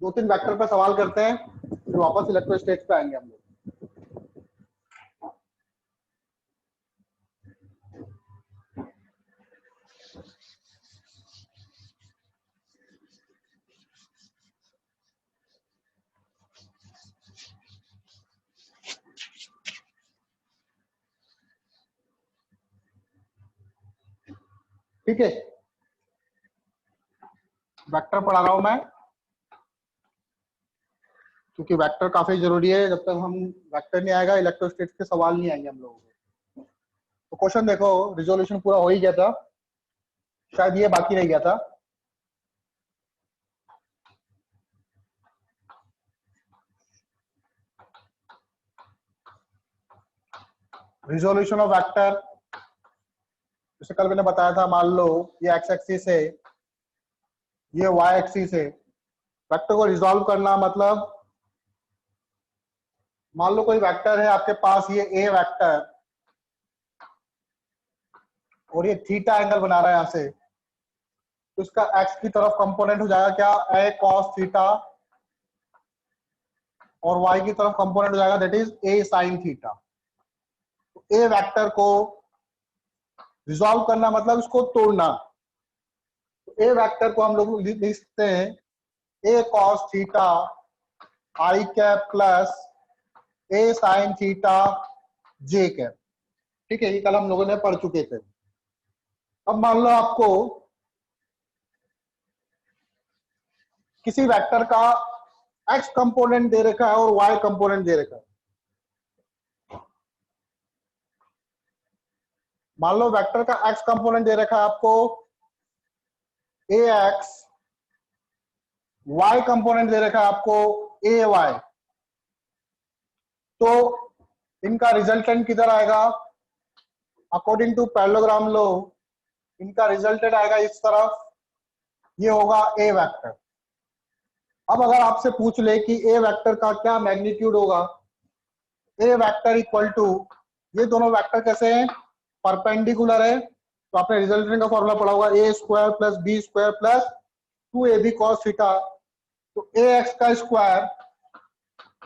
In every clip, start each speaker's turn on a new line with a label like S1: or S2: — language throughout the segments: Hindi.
S1: दो तीन वेक्टर पे सवाल करते हैं, फिर वापस इलेक्ट्रोस्टैटिक्स पे आएंगे हम लोग। ठीक है, वेक्टर पढ़ा रहा हूं मैं, क्योंकि वेक्टर काफी जरूरी है। जब तक हम वेक्टर नहीं आएगा इलेक्ट्रोस्टैटिक्स के सवाल नहीं आएंगे हम लोगों को। तो क्वेश्चन देखो, रिजोल्यूशन पूरा हो ही गया था, शायद ये बाकी रह गया था। रिजोल्यूशन ऑफ वेक्टर, जैसे कल मैंने बताया था, मान लो ये एक्स एक्सिस है, ये वाई एक्सिस है। वेक्टर को रिजॉल्व करना मतलब, मान लो कोई वेक्टर है आपके पास, ये ए वेक्टर, और ये थीटा एंगल बना रहा है यहां से, तो इसका एक्स की तरफ कंपोनेंट हो जाएगा क्या, ए कॉस थीटा, और वाई की तरफ कंपोनेंट हो जाएगा that is a sine theta. तो ए वेक्टर को रिजॉल्व करना मतलब इसको तोड़ना। तो ए वेक्टर को हम लोग लिख सकते हैं ए कॉस थीटा आई कैप प्लस ए साइन थीटा जे कैप। ठीक है, ये कल हम लोगों ने पढ़ चुके थे। अब मान लो आपको किसी वेक्टर का एक्स कंपोनेंट दे रखा है और वाई कंपोनेंट दे रखा है। मान लो वेक्टर का एक्स कंपोनेंट दे रखा है आपको ए एक्स, वाई कंपोनेंट दे रखा है आपको ए वाई। तो इनका रिजल्टेंट किधर आएगा, अकॉर्डिंग टू पैरेललोग्राम लो इनका रिजल्टेंट आएगा इस तरफ, ये होगा ए वेक्टर। अब अगर आपसे पूछ ले कि ए वेक्टर का क्या मैग्नीट्यूड होगा, ए वेक्टर इक्वल टू, ये दोनों वेक्टर कैसे हैं, परपेंडिकुलर है। तो आपने रिजल्टेंट का फॉर्मूला पढ़ा होगा, A square plus B square plus 2ab cos theta. तो ए एक्स का स्क्वायर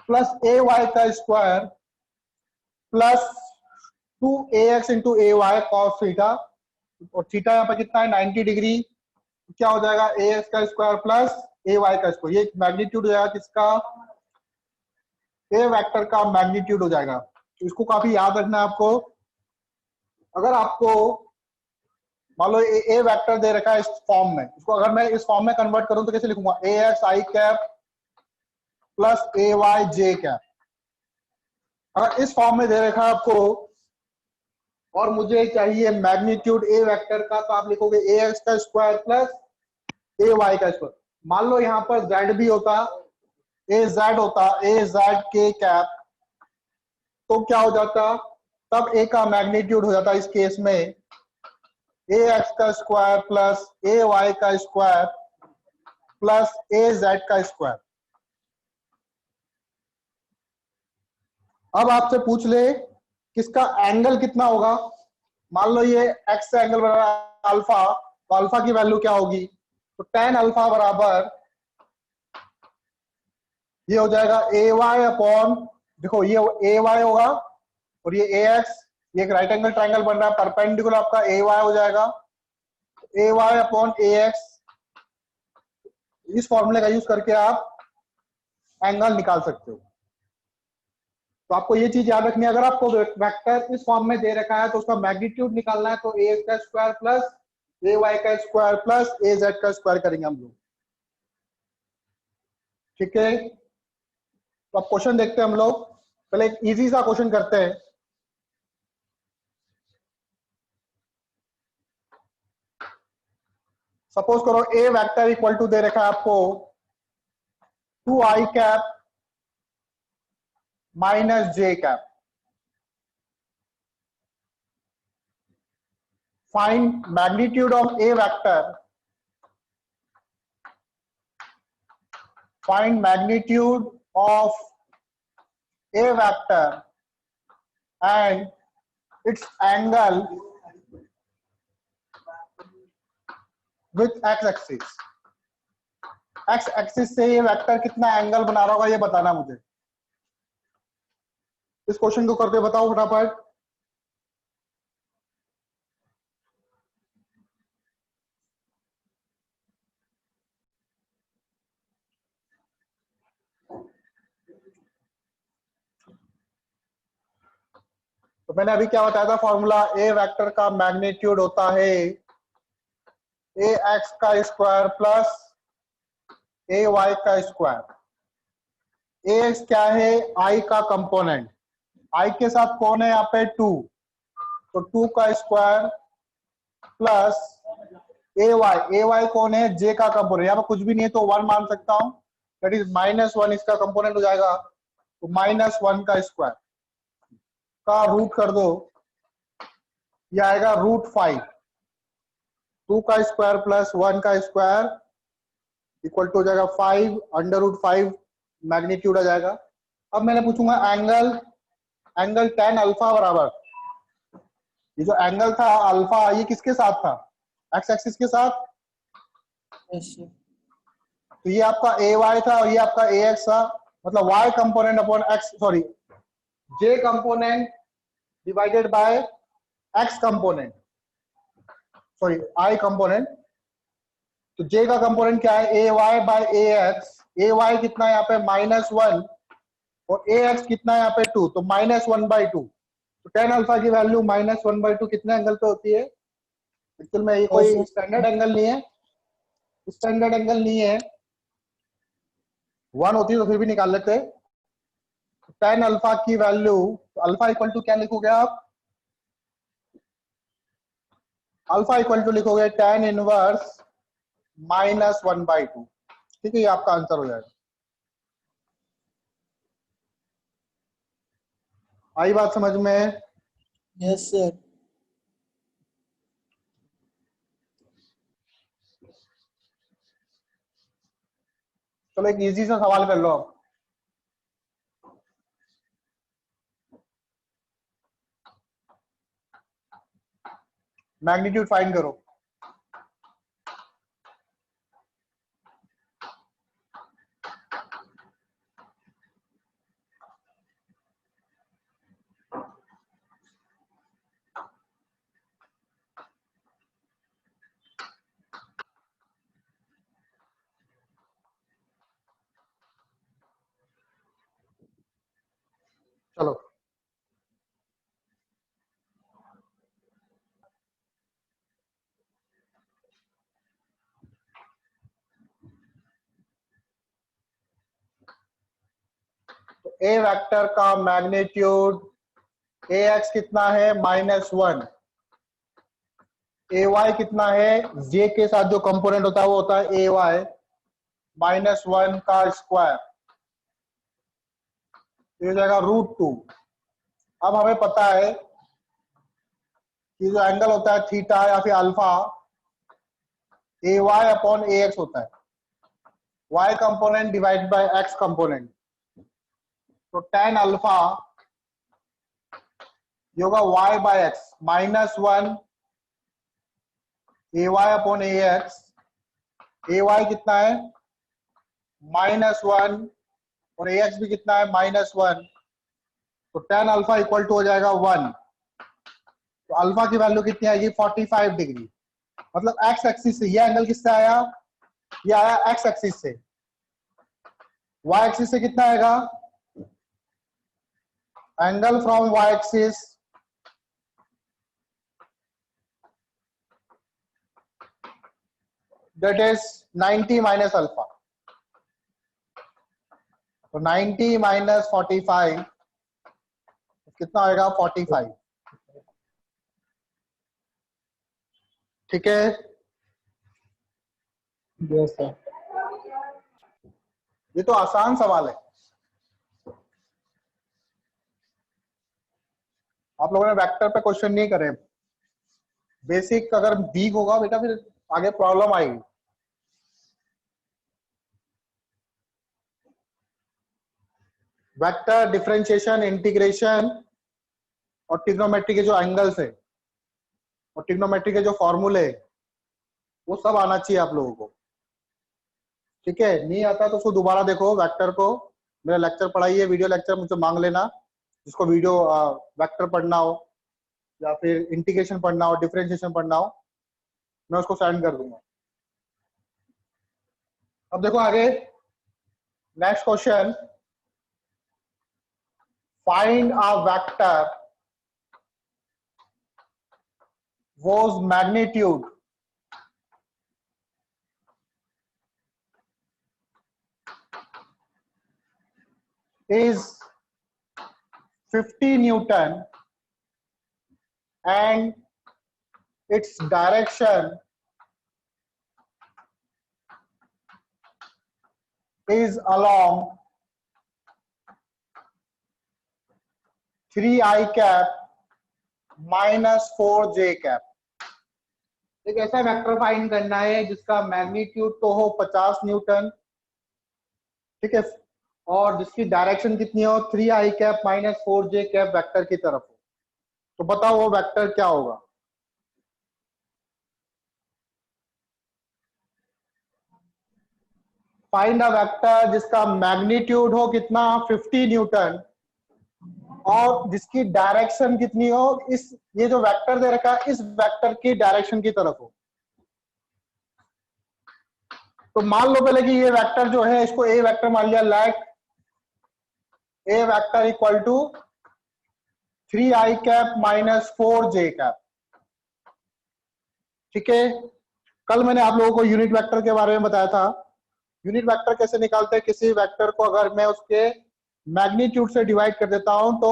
S1: प्लस ए वाई का square plus 2ax into A Y cos theta, और थीटा यहाँ पर कितना है 90 डिग्री। क्या हो जाएगा, ए एक्स का स्क्वायर प्लस ए वाई का स्क्वायर, ये मैग्नीट्यूड हो जाएगा किसका, ए वेक्टर का मैग्नीट्यूड हो जाएगा। तो इसको काफी याद रखना है आपको। अगर आपको मान लो ए वेक्टर दे रखा है इस फॉर्म में, इसको अगर मैं इस फॉर्म में कन्वर्ट करूं तो कैसे लिखूंगा, ए x I cap plus A Y J cap. अगर इस फॉर्म में दे रखा है आपको और मुझे चाहिए मैग्नीट्यूड ए वेक्टर का, तो आप लिखोगे ए एक्स का स्क्वायर प्लस ए वाई का स्क्वायर। मान लो यहाँ पर जेड भी होता, ए जेड होता, ए जेड के कैप, तो क्या हो जाता, तब ए का मैग्नीट्यूड हो जाता इस केस में ए एक्स का स्क्वायर प्लस ए वाई का स्क्वायर प्लस ए जेड का स्क्वायर। अब आपसे पूछ ले किसका एंगल कितना होगा, मान लो ये एक्स से एंगल बना रहा है अल्फा, तो अल्फा की वैल्यू क्या होगी, तो tan अल्फा बराबर ये हो जाएगा ए वाई अपॉन, देखो ये ए वाई होगा और ये ए एक्स, ये एक राइट एंगल ट्राइंगल बन रहा है, परपेंडिकुलर आपका ए वाई हो जाएगा, ए वाई अपॉन ए एक्स। इस फॉर्मूले का यूज करके आप एंगल निकाल सकते हो। तो आपको ये चीज याद रखनी है, अगर आपको वेक्टर इस फॉर्म में दे रखा है तो उसका मैग्नीट्यूड निकालना है, तो ए का स्क्वायर प्लस ए वाई का स्क्वायर प्लस ए जेड का स्क्वायर करेंगे हम लोग। ठीक है, तो अब क्वेश्चन देखते हैं हम लोग। पहले एक इजी सा क्वेश्चन करते हैं। सपोज करो ए वेक्टर इक्वल टू दे रखा है आपको 2i cap minus J cap. Find magnitude of A vector, find magnitude of A vector and its angle with x-axis x axis से ये वेक्टर कितना एंगल बना रहा होगा ये बताना मुझे। इस क्वेश्चन को करके बताओ फटाफट। तो मैंने अभी क्या बताया था फॉर्मूला, ए वेक्टर का मैग्नीट्यूड होता है ए एक्स का स्क्वायर प्लस ए वाई का स्क्वायर। ए एक्स क्या है, आई का कंपोनेंट, आई के साथ कौन है यहाँ पे 2, तो 2 का स्क्वायर प्लस ए वाई कौन है, जे का कंपोनेंट, यहाँ पे कुछ भी नहीं है तो 1 मान सकता हूं, दैट इज -1 इसका कंपोनेंट हो जाएगा, तो -1 का स्क्वायर का रूट कर दो, ये आएगा √5, 2 का स्क्वायर प्लस 1 का स्क्वायर इक्वल टू हो जाएगा 5, √5 मैग्नीट्यूड आ जाएगा। अब मैंने पूछूंगा एंगल, एंगल tan अल्फा बराबर, ये जो एंगल था अल्फा ये किसके साथ था, एक्स एक्सिस के साथ, तो ये आपका ए वाई था और ये आपका ए एक्स था, मतलब Y component upon X, sorry J component divided by X component, sorry I component. तो जे का कंपोनेंट क्या है, A Y by A X, A Y कितना है यहाँ पे -1 और ए एक्स कितना है यहाँ पे 2, तो -1/2, तो tan अल्फा की वैल्यू -1/2 कितने एंगल पे होती है, एक्चुअल में ये कोई स्टैंडर्ड एंगल नहीं है, स्टैंडर्ड एंगल नहीं है, 1 होती है तो फिर भी निकाल लेते। tan अल्फा की वैल्यू, तो अल्फा इक्वल टू क्या लिखोगे आप, अल्फा इक्वल टू लिखोगे tan इनवर्स -1/2, ठीक है, ये आपका आंसर हो जाएगा। आई बात समझ में?
S2: Yes sir.
S1: चलो एक इजी सा सवाल कर लो आप, मैग्नीट्यूड फाइंड करो। चलो तो ए वेक्टर का मैग्नीट्यूड ए एक्स कितना है -1, ए वाई कितना है, जे के साथ जो कंपोनेंट होता है वो होता है ए वाई, -1 का स्क्वायर, तो ये जाएगा √2। अब हमें पता है कि जो एंगल होता है थीटा या फिर alpha, A Y upon A X होता है, Y component divide by X component, तो tan अल्फा ये होगा y by X, -1 A Y upon A X, A Y कितना है -1 और ए एक्स भी कितना है -1, तो tan अल्फा इक्वल टू हो जाएगा 1, तो अल्फा की वैल्यू कितनी आएगी 45 डिग्री, मतलब एक्स एक्सिस से, यह एंगल किससे आया, ये आया एक्स एक्सिस से, वाई एक्सिस से कितना आएगा, angle from Y axis that is 90 minus alpha, तो 90 minus 45 कितना आएगा 45, ठीक है।
S2: Yes sir.
S1: ये तो आसान सवाल है, आप लोगों ने वेक्टर पे क्वेश्चन नहीं करे, बेसिक अगर वीक होगा बेटा फिर आगे प्रॉब्लम आएगी। वेक्टर डिफरेंशिएशन, इंटीग्रेशन और ट्रिग्नोमेट्री के जो एंगल्स है और ट्रिग्नोमेट्री के जो फॉर्मूले वो सब आना चाहिए आप लोगों को। ठीक है, नहीं आता तो उसको दोबारा देखो वेक्टर को, मेरा लेक्चर पढ़ाइए, वीडियो लेक्चर मुझसे मांग लेना, जिसको वीडियो वेक्टर पढ़ना हो या फिर इंटीग्रेशन पढ़ना हो, डिफरेंशिएशन पढ़ना हो, मैं उसको सेंड कर दूंगा। अब देखो आगे next question, find a vector whose magnitude is 50 Newton and its direction is along 3i cap minus 4j cap। एक ऐसा वेक्टर फाइंड करना है जिसका मैग्नीट्यूड तो हो 50 न्यूटन, ठीक है, और जिसकी डायरेक्शन कितनी हो 3i cap minus 4j cap vector की तरफ हो। तो बताओ वो वेक्टर क्या होगा। फाइंड अ वेक्टर जिसका मैग्नीट्यूड हो कितना 50 न्यूटन और जिसकी डायरेक्शन कितनी हो, इस ये जो वेक्टर दे रखा है इस वेक्टर की डायरेक्शन की तरफ हो। तो मान लो पहले कि ये वेक्टर जो है इसको ए वेक्टर मान लिया, let A vector equal to 3i cap minus 4j cap. ठीक है, कल मैंने आप लोगों को यूनिट वेक्टर के बारे में बताया था। यूनिट वेक्टर कैसे निकालते हैं, किसी वेक्टर को अगर मैं उसके मैग्नीट्यूड से डिवाइड कर देता हूं तो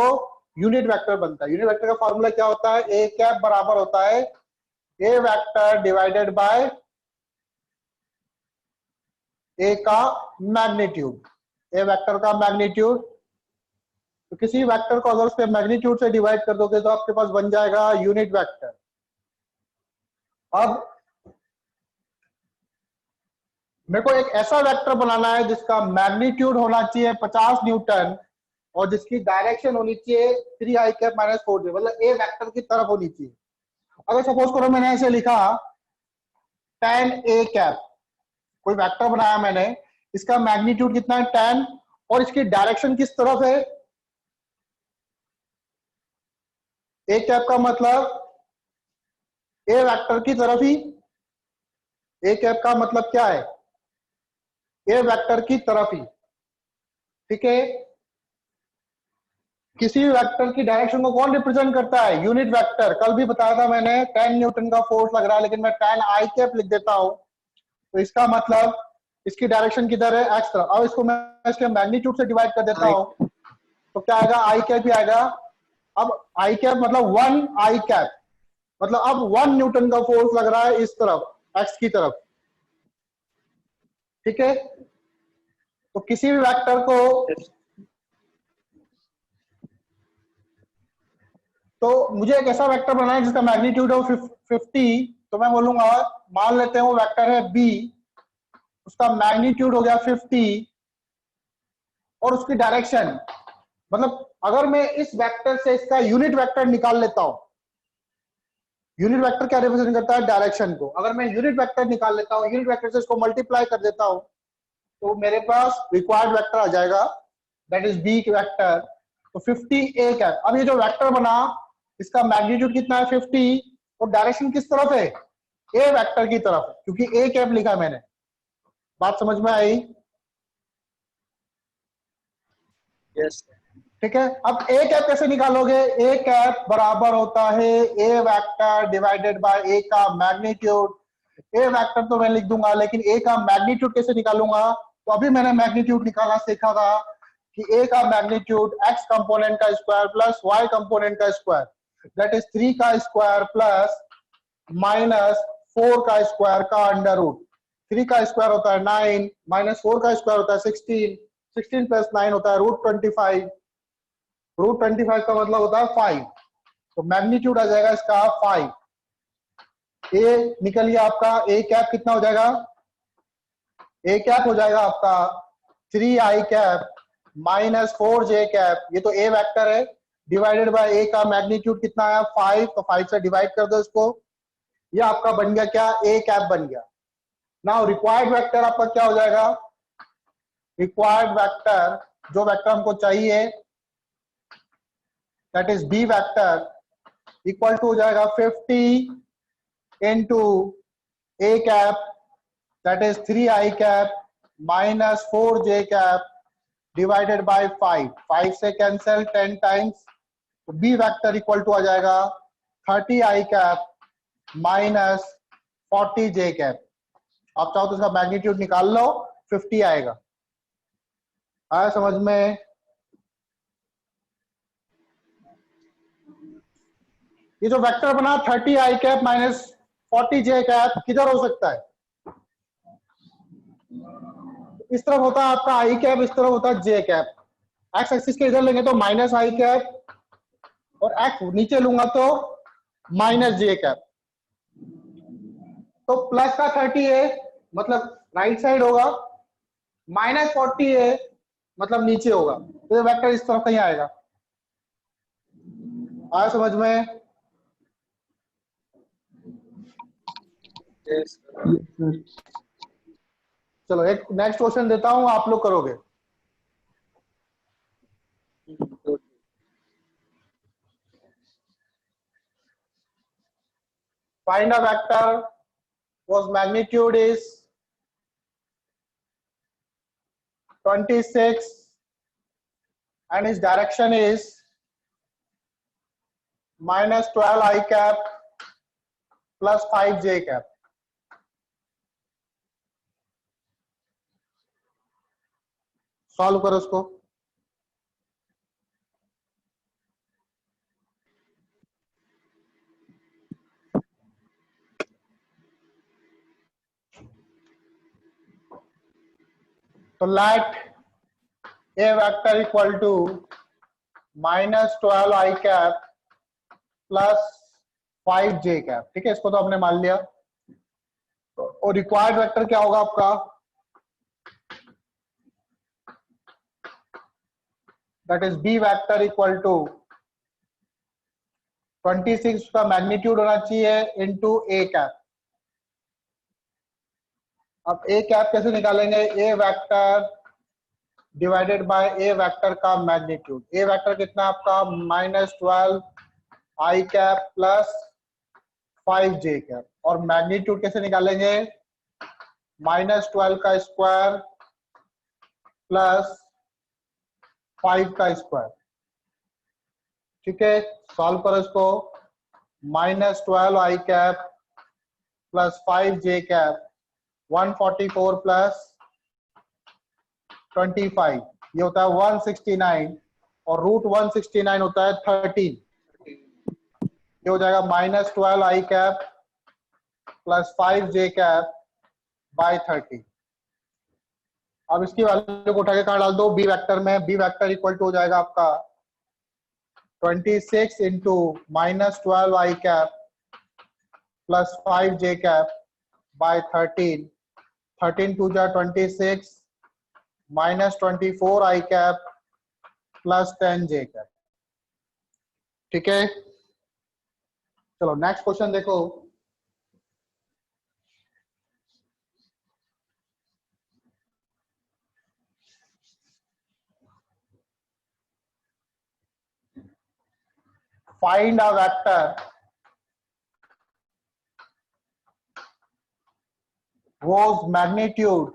S1: यूनिट वेक्टर बनता है। यूनिट वेक्टर का फॉर्मूला क्या होता है, ए कैप बराबर होता है ए वेक्टर डिवाइडेड बाय ए का मैग्नीट्यूड, ए वेक्टर का मैग्नीट्यूड। तो किसी वेक्टर को अगर उसके मैग्नीट्यूड से डिवाइड कर दोगे तो आपके पास बन जाएगा यूनिट वेक्टर। अब मेरे को एक ऐसा वेक्टर बनाना है जिसका मैग्नीट्यूड होना चाहिए 50 न्यूटन और जिसकी डायरेक्शन होनी चाहिए 3i कैप माइनस 4j, मतलब ए वेक्टर की तरफ होनी चाहिए। अगर सपोज करो मैंने ऐसे लिखा 10a कैप, कोई वेक्टर बनाया मैंने, इसका मैग्नीट्यूड कितना है 10 और इसकी डायरेक्शन किस तरफ है, ए कैप का मतलब ए वेक्टर की तरफ ही, ए कैप का मतलब क्या है, ए वेक्टर की तरफ ही। ठीक है, किसी वेक्टर की डायरेक्शन को कौन रिप्रेजेंट करता है, यूनिट वेक्टर। कल भी बताया था मैंने 10 न्यूटन का फोर्स लग रहा है लेकिन मैं 10 आई कैप लिख देता हूं, तो इसका मतलब इसकी डायरेक्शन किधर है, एक्स तरफ। अब इसको मैं इसके मैग्नीट्यूड से डिवाइड कर देता हूं तो क्या आएगा, आई कैप ही आएगा। अब आई कैप मतलब 1 आई कैप, मतलब अब 1 न्यूटन का फोर्स लग रहा है इस तरफ, एक्स की तरफ। ठीक है, तो किसी भी वेक्टर को, तो मुझे एक ऐसा वेक्टर बनाना है जिसका मैग्नीट्यूड हो 50, तो मैं बोलूंगा, मान लेते हैं वो वेक्टर है बी, उसका मैग्नीट्यूड हो गया 50 और उसकी डायरेक्शन, मतलब अगर मैं इस वेक्टर से इसका यूनिट वेक्टर निकाल लेता हूं, यूनिट वेक्टर क्या रिप्रेजेंट करता है, डायरेक्शन को। अगर मैं यूनिट वेक्टर निकाल लेता हूं, यूनिट वेक्टर से इसको मल्टीप्लाई कर देता हूं तो मेरे पास रिक्वायर्ड वेक्टर आ जाएगा, दैट इज बी वेक्टर। तो 50 ए का, अब ये जो वेक्टर बना इसका मैग्नीट्यूड कितना है 50 और डायरेक्शन किस तरफ है, ए वेक्टर की तरफ है, क्योंकि ए कैप लिखा मैंने। बात समझ में आई?
S2: यस।
S1: ठीक है, अब ए कैप कैसे निकालोगे, ए कैप बराबर होता है ए वेक्टर डिवाइडेड बाय ए का मैग्नीट्यूड। ए वेक्टर तो मैं लिख दूंगा लेकिन ए का मैग्नीट्यूड कैसे निकालूंगा, तो अभी मैंने मैग्नीट्यूड निकालना सीखा था कि ए का मैग्नीट्यूड एक्स कंपोनेंट का स्क्वायर प्लस वाई कंपोनेंट का स्क्वायर, दैट इज 3 का स्क्वायर प्लस माइनस 4 का स्क्वायर का अंडर रूट। 3 का स्क्वायर होता है 9, माइनस 4 का स्क्वायर होता है 16, 16 प्लस 9 होता है रूट 25, रूट 25 का मतलब होता है 5, तो मैग्नीट्यूड आ जाएगा इसका 5। ए निकल गया आपका, ए कैप कितना हो जाएगा, ए कैप हो जाएगा आपका 3i cap minus 4j cap, ये तो ए वेक्टर है, डिवाइडेड बाय ए का मैग्नीट्यूड कितना है 5, तो 5 से डिवाइड कर दो इसको, ये आपका बन गया क्या, ए कैप बन गया। नाउ रिक्वायर्ड वेक्टर आपका क्या हो जाएगा, रिक्वायर्ड वेक्टर जो वेक्टर हमको चाहिए that is B vector equal to हो जाएगा 50 into A cap that is 3i cap minus 4j cap divided by 5 से कैंसिल 10 टाइम्स, तो बी वेक्टर इक्वल टू आ जाएगा 30i cap minus 40j cap. आप चाहो तो इसका मैग्नीट्यूड निकाल लो, 50 आएगा। आया समझ में? ये जो वेक्टर बना 30i cap minus 40j cap किधर हो सकता है, इस तरफ होता है आपका i कैप, इस तरफ होता है j कैप। एक्स एक्सिस के इधर लेंगे तो माइनस i कैप और एक्स नीचे लूंगा तो माइनस j कैप। तो प्लस का 30 है मतलब राइट साइड होगा, माइनस 40 है मतलब नीचे होगा, तो ये वेक्टर इस तरफ कहीं आएगा। आया समझ में?
S2: Yes.
S1: चलो एक नेक्स्ट क्वेश्चन देता हूं, आप लोग करोगे।
S2: Okay.
S1: Find a vector whose magnitude is 26 and its direction is minus 12i cap plus 5j cap. Solve करो उसको। तो let a vector equal to minus 12i cap plus 5j cap, ठीक है, इसको तो हमने मान लिया। और रिक्वायर्ड वेक्टर क्या होगा आपका, that is B vector equal to 26 का मैग्नीट्यूड होना चाहिए इनटू ए कैप। अब ए कैप कैसे निकालेंगे, A vector divided by A vector का मैग्नीट्यूड। ए वेक्टर कितना आपका minus 12 I cap plus 5j cap, और मैग्नीट्यूड कैसे निकालेंगे, माइनस 12 का स्क्वायर प्लस 5 का स्क्वायर। ठीक है, सॉल्व करो इसको। Minus 12 I cap plus 5j cap 144 plus 25, ये होता है 169 और रूट 169 होता है 13, ये हो जाएगा minus 12 I cap plus 5j cap bye 30। अब इसकी वैल्यू को उठा के कहाँ डाल दो, बी वेक्टर में। बी वेक्टर इक्वल टू हो जाएगा आपका 26 into minus 12 I cap plus 5j cap by 13, 13 two जा 26 minus 24 I cap plus 10j cap. ठीक है, चलो नेक्स्ट क्वेश्चन देखो। Find a vector whose magnitude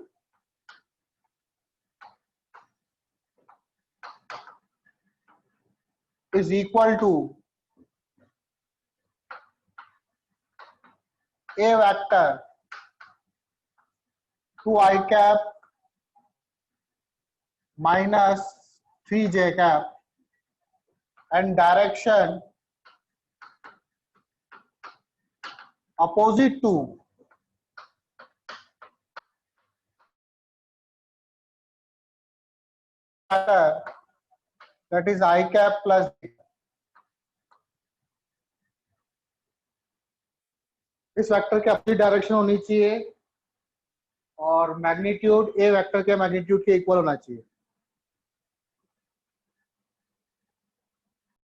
S1: is equal to a vector 2i cap minus 3j cap and direction opposite to vector that is I cap plus j। इस वेक्टर के अपोजिट डायरेक्शन होनी चाहिए और मैग्नीट्यूड ए वेक्टर के मैग्नीट्यूड के इक्वल होना चाहिए।